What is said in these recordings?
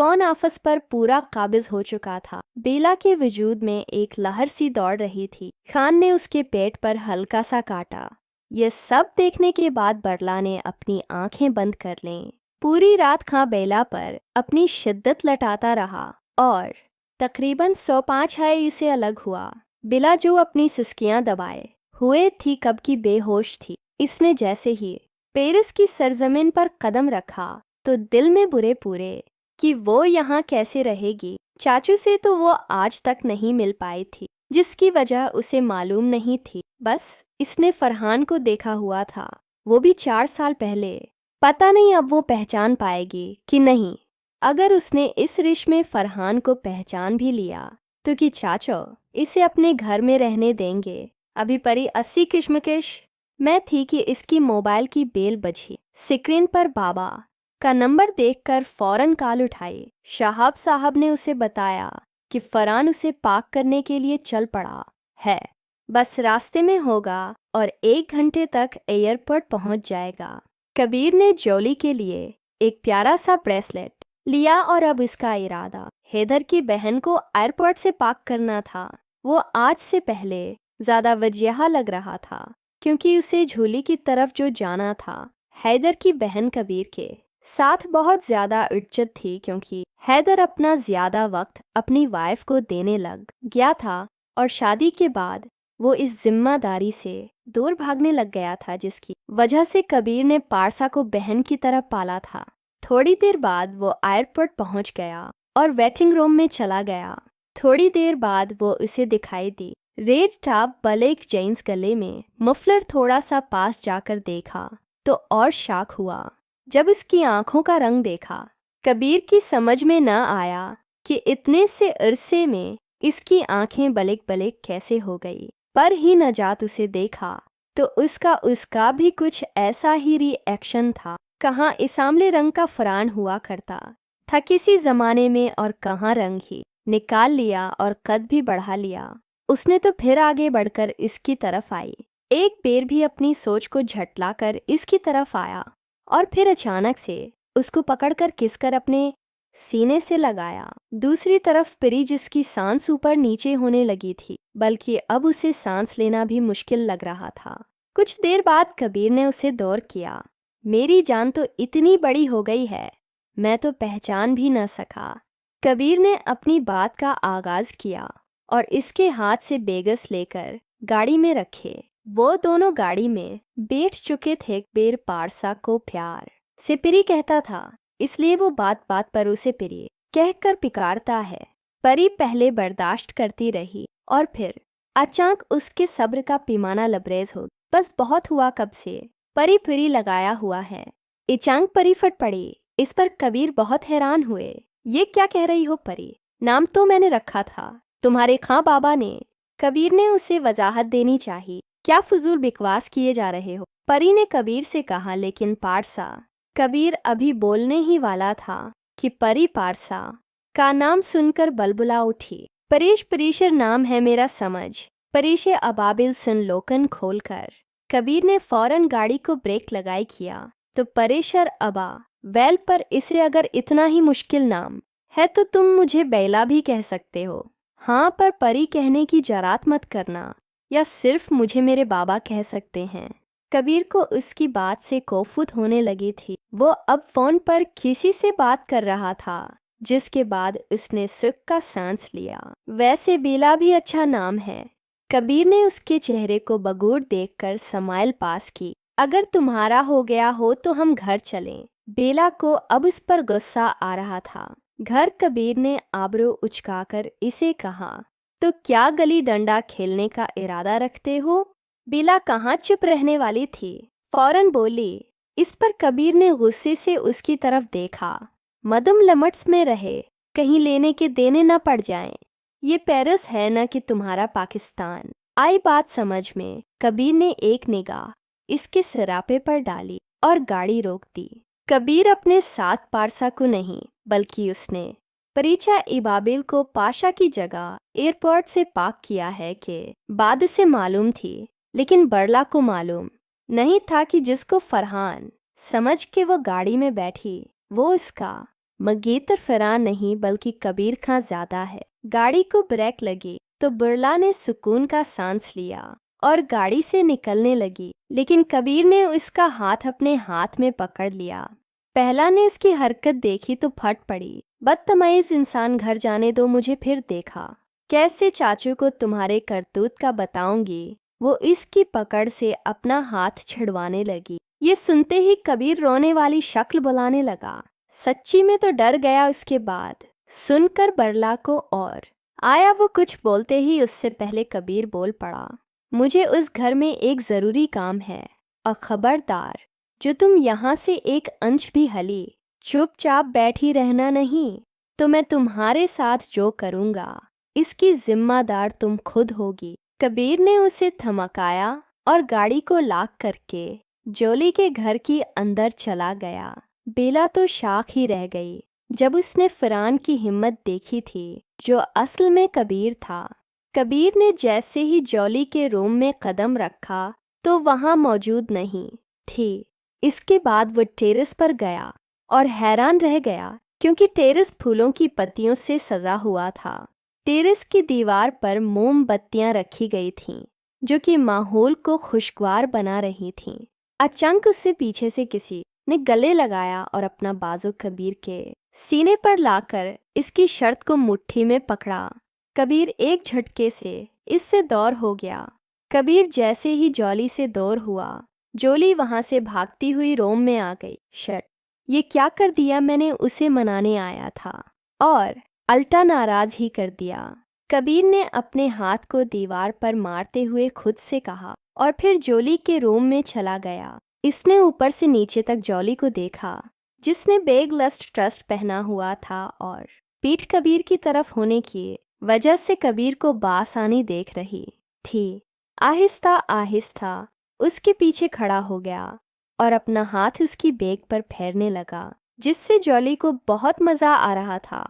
कौन आपस पर पूरा काबिज हो चुका था। बेला के वजूद में एक लहर सी दौड़ रही थी। खान ने उसके पेट पर हल्का सा काटा। ये सब देखने के बाद बरला ने अपनी आंखें बंद कर लीं। पूरी रात खां बेला पर अपनी शिद्दत लटाता रहा और तकरीबन 105 है से अलग हुआ। बिला जो अपनी सिसकियां दबाए हुए थी कब की बेहोश थी। इसने जैसे ही पेरिस की सरजमीन पर कदम रखा तो दिल में बुरे पूरे कि वो यहाँ कैसे रहेगी। चाचू से तो वो आज तक नहीं मिल पाई थी, जिसकी वजह उसे मालूम नहीं थी। बस इसने फरहान को देखा हुआ था, वो भी 4 साल पहले। पता नहीं अब वो पहचान पाएगी कि नहीं। अगर उसने इस रिश्ते में फरहान को पहचान भी लिया तो कि चाचो इसे अपने घर में रहने देंगे। अभी परी 80 किशमकिश में थी कि इसकी मोबाइल की बेल बजी। स्क्रीन पर बाबा का नंबर देखकर फौरन कॉल उठाई। शहाब साहब ने उसे बताया कि फरहान उसे पाक करने के लिए चल पड़ा है, बस रास्ते में होगा और 1 घंटे तक एयरपोर्ट पहुंच जाएगा। कबीर ने जोली के लिए एक प्यारा सा ब्रेसलेट लिया और अब इसका इरादा हैदर की बहन को एयरपोर्ट से पाक करना था। वो आज से पहले ज़्यादा वजह लग रहा था क्योंकि उसे झोली की तरफ जो जाना था हैदर की बहन कबीर के साथ बहुत ज़्यादा इज्जत थी, क्योंकि हैदर अपना ज़्यादा वक्त अपनी वाइफ को देने लग गया था और शादी के बाद वो इस जिम्मेदारी से दूर भागने लग गया था, जिसकी वजह से कबीर ने पारसा को बहन की तरह पाला था। थोड़ी देर बाद वो एयरपोर्ट पहुंच गया और वेटिंग रूम में चला गया। थोड़ी देर बाद वो उसे दिखाई दी। रेड टॉप ब्लैक जींस गले में मफलर थोड़ा सा पास जाकर देखा तो और शॉक हुआ जब उसकी आंखों का रंग देखा। कबीर की समझ में न आया कि इतने से अरसे में इसकी आंखें बलेक बलेक कैसे हो गई। पर ही नजात उसे देखा तो उसका भी कुछ ऐसा ही रिएक्शन था। कहाँ इसामले रंग का फरान हुआ करता था किसी जमाने में और कहाँ रंग ही निकाल लिया और कद भी बढ़ा लिया। उसने तो फिर आगे बढ़कर इसकी तरफ आई, एक पैर भी अपनी सोच को झटलाकर इसकी तरफ आया और फिर अचानक से उसको पकड़कर किसकर अपने सीने से लगाया। दूसरी तरफ परी जिसकी सांस ऊपर नीचे होने लगी थी, बल्कि अब उसे सांस लेना भी मुश्किल लग रहा था। कुछ देर बाद कबीर ने उसे दौर किया। मेरी जान तो इतनी बड़ी हो गई है, मैं तो पहचान भी न सका। कबीर ने अपनी बात का आगाज किया और इसके हाथ से बेगस लेकर गाड़ी में रखे। वो दोनों गाड़ी में बैठ चुके थे। बेर पारसा को प्यार से परी कहता था, इसलिए वो बात बात पर उसे परी कहकर पिकारता है। परी पहले बर्दाश्त करती रही और फिर अचानक उसके सब्र का पैमाना लबरेज हो। बस बहुत हुआ कब से परी फिरी लगाया हुआ है। अचानक परी फट पड़ी। इस पर कबीर बहुत हैरान हुए। ये क्या कह रही हो परी? नाम तो मैंने रखा था तुम्हारे खां बाबा ने। कबीर ने उसे वजाहत देनी चाहिए। क्या फजूल बकवास किए जा रहे हो? परी ने कबीर से कहा। लेकिन पारसा कबीर अभी बोलने ही वाला था कि परी पारसा का नाम सुनकर बलबुला उठी। परेश परीशर नाम है मेरा, समझ। परेशे अबाबिल सुन लोकन खोलकर कबीर ने फौरन गाड़ी को ब्रेक लगाई किया तो परेशर अबा वेल पर इसे अगर इतना ही मुश्किल नाम है तो तुम मुझे बैला भी कह सकते हो। हाँ, पर परी कहने की जरात मत करना, या सिर्फ मुझे मेरे बाबा कह सकते हैं। कबीर को उसकी बात से कोफुत होने लगी थी। वो अब फोन पर किसी से बात कर रहा था, जिसके बाद उसने सुख का सांस लिया। वैसे बेला भी अच्छा नाम है। कबीर ने उसके चेहरे को बगूर देखकर समाइल पास की। अगर तुम्हारा हो गया हो तो हम घर चलें। बेला को अब इस पर गुस्सा आ रहा था। घर? कबीर ने आबरू उचकाकर इसे कहा। तो क्या गली डंडा खेलने का इरादा रखते हो? बेला कहाँ चुप रहने वाली थी, फौरन बोली। इस पर कबीर ने गुस्से से उसकी तरफ देखा। मदम लमट्स में रहे, कहीं लेने के देने न पड़ जाएं। ये पेरिस है न कि तुम्हारा पाकिस्तान। आई बात समझ में। कबीर ने एक निगाह इसके सिरापे पर डाली और गाड़ी रोक दी। कबीर अपने साथ पारसा को नहीं, बल्कि उसने परीचा इबाबिल को पाशा की जगह एयरपोर्ट से पाक किया है कि बाद से मालूम थी, लेकिन बरला को मालूम नहीं था कि जिसको फरहान समझ के वो गाड़ी में बैठी वो इसका मंगेतर फरहान नहीं बल्कि कबीर खां ज्यादा है। गाड़ी को ब्रेक लगी तो बिरला ने सुकून का सांस लिया और गाड़ी से निकलने लगी, लेकिन कबीर ने उसका हाथ अपने हाथ में पकड़ लिया। पहला ने इसकी हरकत देखी तो फट पड़ी। बदतमीज इंसान, घर जाने दो मुझे। फिर देखा कैसे चाचू को तुम्हारे करतूत का बताऊंगी। वो इसकी पकड़ से अपना हाथ छिड़वाने लगी। ये सुनते ही कबीर रोने वाली शक्ल बुलाने लगा। सच्ची में तो डर गया उसके बाद सुनकर बिरला को और आया। वो कुछ बोलते ही उससे पहले कबीर बोल पड़ा, मुझे उस घर में एक ज़रूरी काम है और खबरदार जो तुम यहाँ से एक अंश भी हली, चुपचाप बैठी रहना नहीं तो मैं तुम्हारे साथ जो करूँगा इसकी जिम्मेदार तुम खुद होगी। कबीर ने उसे थमकाया और गाड़ी को लॉक करके जोली के घर की अंदर चला गया। बेला तो शाख ही रह गई जब उसने फरहान की हिम्मत देखी थी, जो असल में कबीर था। कबीर ने जैसे ही जोली के रूम में कदम रखा तो वहाँ मौजूद नहीं थी। इसके बाद वो टेरेस पर गया और हैरान रह गया क्योंकि टेरेस फूलों की पत्तियों से सजा हुआ था। टेरेस की दीवार पर मोमबत्तियां रखी गई थीं, जो कि माहौल को खुशगवार बना रही थीं। अचानक उससे पीछे से किसी ने गले लगाया और अपना बाजू कबीर के सीने पर लाकर इसकी शर्त को मुट्ठी में पकड़ा। कबीर एक झटके से इससे दूर हो गया। कबीर जैसे ही जोली से दूर हुआ, जोली वहां से भागती हुई रोम में आ गई। शट, ये क्या कर दिया मैंने? उसे मनाने आया था और अल्टा नाराज ही कर दिया। कबीर ने अपने हाथ को दीवार पर मारते हुए खुद से कहा और फिर जोली के रूम में चला गया। इसने ऊपर से नीचे तक जोली को देखा, जिसने बेग लस्ट ट्रस्ट पहना हुआ था और पीठ कबीर की तरफ होने की वजह से कबीर को बासानी देख रही थी। आहिस्ता आहिस्ता उसके पीछे खड़ा हो गया और अपना हाथ उसकी बेग पर फेरने लगा, जिससे जोली को बहुत मज़ा आ रहा था।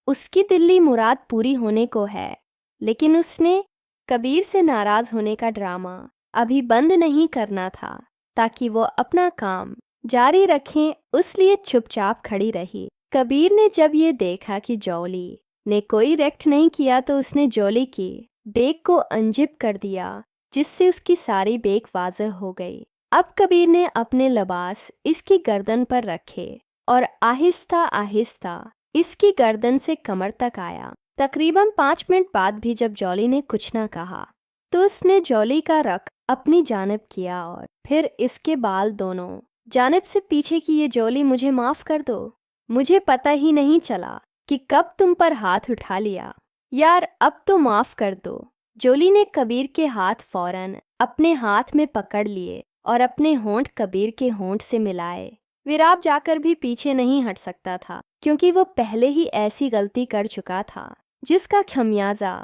उसकी दिल्ली मुराद पूरी होने को है, लेकिन उसने कबीर से नाराज होने का ड्रामा अभी बंद नहीं करना था ताकि वो अपना काम जारी रखें। इसलिए चुपचाप खड़ी रही। कबीर ने जब ये देखा कि जोली ने कोई रिएक्ट नहीं किया तो उसने जोली की बेग को अनजिप कर दिया, जिससे उसकी सारी बेग वाज़ह हो गई। अब कबीर ने अपने लिबास इसकी गर्दन पर रखे और आहिस्ता आहिस्ता इसकी गर्दन से कमर तक आया। तकरीबन 5 मिनट बाद भी जब जोली ने कुछ ना कहा तो उसने जोली का रख अपनी जानिब किया और फिर इसके बाल दोनों जानिब से पीछे किए। जोली, मुझे माफ़ कर दो, मुझे पता ही नहीं चला कि कब तुम पर हाथ उठा लिया। यार अब तो माफ़ कर दो। जोली ने कबीर के हाथ फौरन अपने हाथ में पकड़ लिए और अपने होंठ कबीर के होंठ से मिलाए। विराब जाकर भी पीछे नहीं हट सकता था क्योंकि वो पहले ही ऐसी गलती कर चुका था जिसका खमियाजा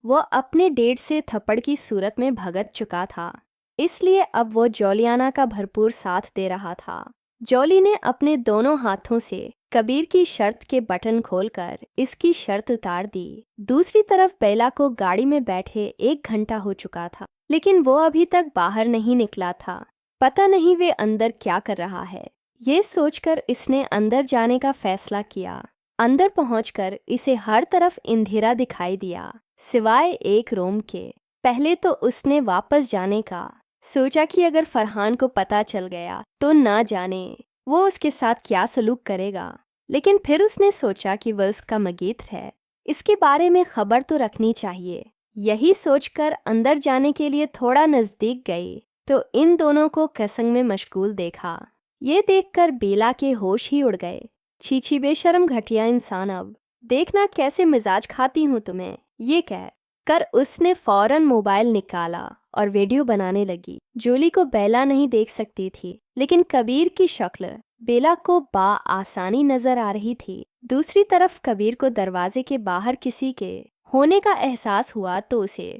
वो अपने डेढ़ से थप्पड़ की सूरत में भुगत चुका था। इसलिए अब वो जोलियाना का भरपूर साथ दे रहा था। जोली ने अपने दोनों हाथों से कबीर की शर्त के बटन खोलकर इसकी शर्त उतार दी। दूसरी तरफ बेला को गाड़ी में बैठे 1 घंटा हो चुका था, लेकिन वो अभी तक बाहर नहीं निकला था। पता नहीं वे अंदर क्या कर रहा है। ये सोचकर इसने अंदर जाने का फैसला किया। अंदर पहुंचकर इसे हर तरफ अंधेरा दिखाई दिया सिवाय एक रूम के। पहले तो उसने वापस जाने का सोचा कि अगर फरहान को पता चल गया तो ना जाने वो उसके साथ क्या सलूक करेगा, लेकिन फिर उसने सोचा कि वह उसका मगीत है, इसके बारे में खबर तो रखनी चाहिए। यही सोचकर अंदर जाने के लिए थोड़ा नज़दीक गई तो इन दोनों को कसंग में मशगूल देखा। ये देखकर बेला के होश ही उड़ गए। छी छी, बेशरम घटिया इंसान, अब देखना कैसे मिजाज खाती हूँ तुम्हें, ये कह कर उसने फौरन मोबाइल निकाला और वीडियो बनाने लगी। जोली को बेला नहीं देख सकती थी, लेकिन कबीर की शक्ल बेला को आसानी नजर आ रही थी। दूसरी तरफ कबीर को दरवाजे के बाहर किसी के होने का एहसास हुआ तो उसे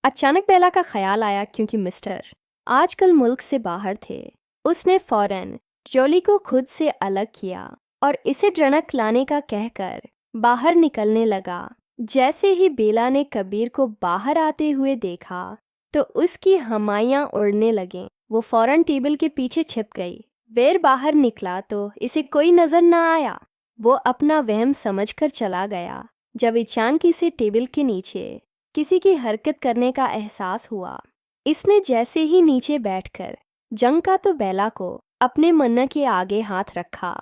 अचानक बेला का ख्याल आया, क्योंकि मिस्टर आजकल मुल्क से बाहर थे। उसने फौरन जोली को खुद से अलग किया और इसे ड्रनक लाने का कहकर बाहर निकलने लगा। जैसे ही बेला ने कबीर को बाहर आते हुए देखा तो उसकी हमाइयाँ उड़ने लगें। वो फौरन टेबल के पीछे छिप गई। वेर बाहर निकला तो इसे कोई नजर न आया। वो अपना वहम समझकर चला गया। जब अचानक से टेबल के नीचे किसी की हरकत करने का एहसास हुआ। इसने जैसे ही नीचे बैठकर जंग का तो बेला को अपने मन्ना के आगे हाथ रखा,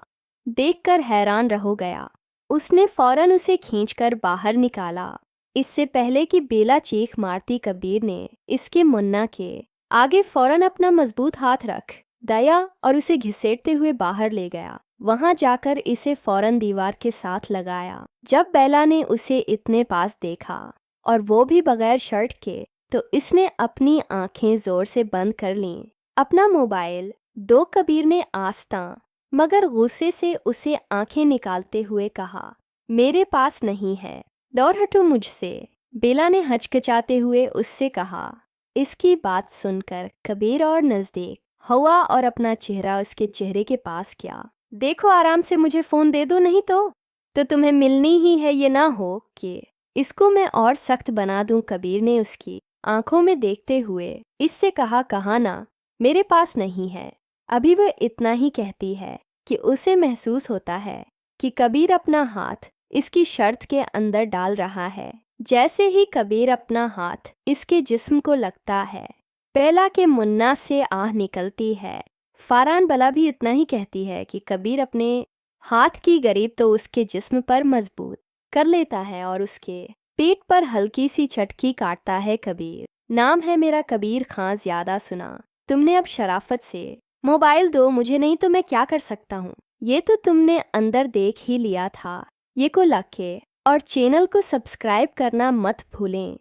देखकर हैरान रह गया। उसने फौरन उसे खींचकर बाहर निकाला। इससे पहले कि बेला चीख मारती, कबीर ने इसके मुन्ना के आगे फौरन अपना मजबूत हाथ रख दया और उसे घिसेटते हुए बाहर ले गया। वहां जाकर इसे फौरन दीवार के साथ लगाया। जब बेला ने उसे इतने पास देखा और वो भी बगैर शर्ट के, तो इसने अपनी आंखें जोर से बंद कर लीं। अपना मोबाइल दो, कबीर ने आस्ता मगर गुस्से से उसे आंखें निकालते हुए कहा, मेरे पास नहीं है, दूर हटो मुझसे। बेला ने हचकिचाते हुए उससे कहा। इसकी बात सुनकर कबीर और नज़दीक हुआ और अपना चेहरा उसके चेहरे के पास किया। देखो, आराम से मुझे फ़ोन दे दो, नहीं तो तुम्हें मिलनी ही है। ये ना हो कि इसको मैं और सख्त बना दूं। कबीर ने उसकी आंखों में देखते हुए इससे कहा ना, मेरे पास नहीं है। अभी वह इतना ही कहती है कि उसे महसूस होता है कि कबीर अपना हाथ इसकी शर्ट के अंदर डाल रहा है। जैसे ही कबीर अपना हाथ इसके जिस्म को लगता है, बेला के मुन्ना से आह निकलती है। फारान बला भी इतना ही कहती है कि कबीर अपने हाथ की गरीब तो उसके जिस्म पर मजबूत कर लेता है और उसके पेट पर हल्की सी चटकी काटता है। कबीर, नाम है मेरा कबीर खां, ज्यादा सुना तुमने, अब शराफत से मोबाइल दो मुझे, नहीं तो मैं क्या कर सकता हूँ। ये तो तुमने अंदर देख ही लिया था। ये को लखे और चैनल को सब्सक्राइब करना मत भूलें।